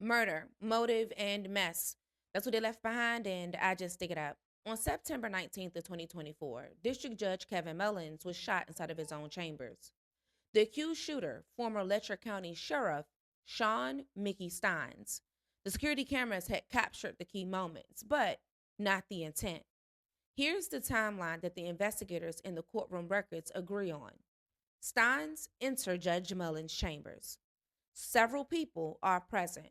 Murder, motive, and mess. That's what they left behind, and I just dig it up. On September 19th of 2024, District Judge Kevin Mullins was shot inside of his own chambers. The accused shooter, former Letcher County Sheriff Shawn Mickey Stines. The security cameras had captured the key moments, but not the intent. Here's the timeline that the investigators in the courtroom records agree on. Stines enter Judge Mullins' chambers. Several people are present.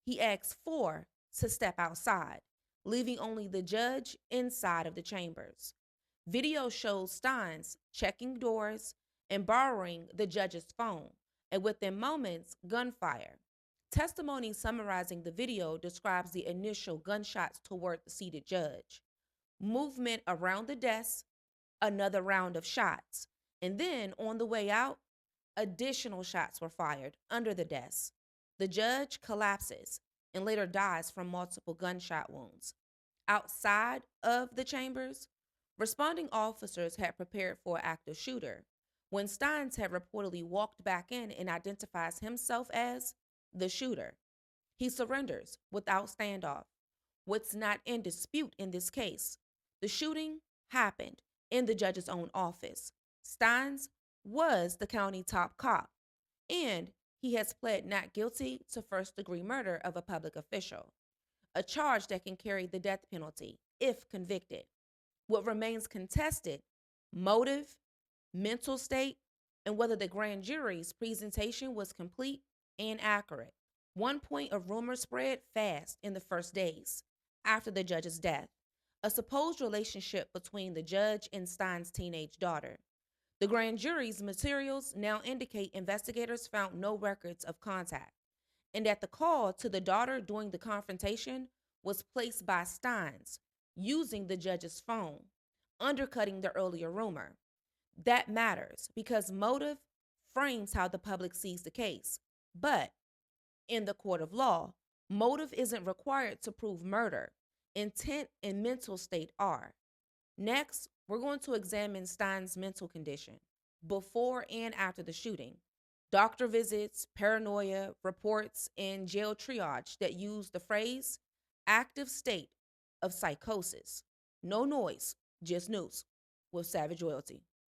He asks four to step outside, leaving only the judge inside of the chambers. Video shows Stines checking doors and borrowing the judge's phone, and within moments, gunfire. Testimony summarizing the video describes the initial gunshots toward the seated judge, movement around the desk, another round of shots, and then on the way out, additional shots were fired under the desk. The judge collapses and later dies from multiple gunshot wounds. Outside of the chambers, responding officers had prepared for an active shooter when Stines had reportedly walked back in and identifies himself as the shooter. He surrenders without standoff. What's not in dispute in this case, the shooting happened in the judge's own office. Stines was the county top cop, and he has pled not guilty to first-degree murder of a public official, a charge that can carry the death penalty if convicted. What remains contested: motive, mental state, and whether the grand jury's presentation was complete and accurate. One point of rumor spread fast in the first days after the judge's death: a supposed relationship between the judge and Stines' teenage daughter. The grand jury's materials now indicate investigators found no records of contact, and that the call to the daughter during the confrontation was placed by Stines using the judge's phone, undercutting the earlier rumor. That matters because motive frames how the public sees the case. But in the court of law, motive isn't required to prove murder. Intent and mental state are. Next, we're going to examine Stines' mental condition before and after the shooting. Doctor visits, paranoia, reports, and jail triage that use the phrase active state of psychosis. No noise, just news, with savage royalty.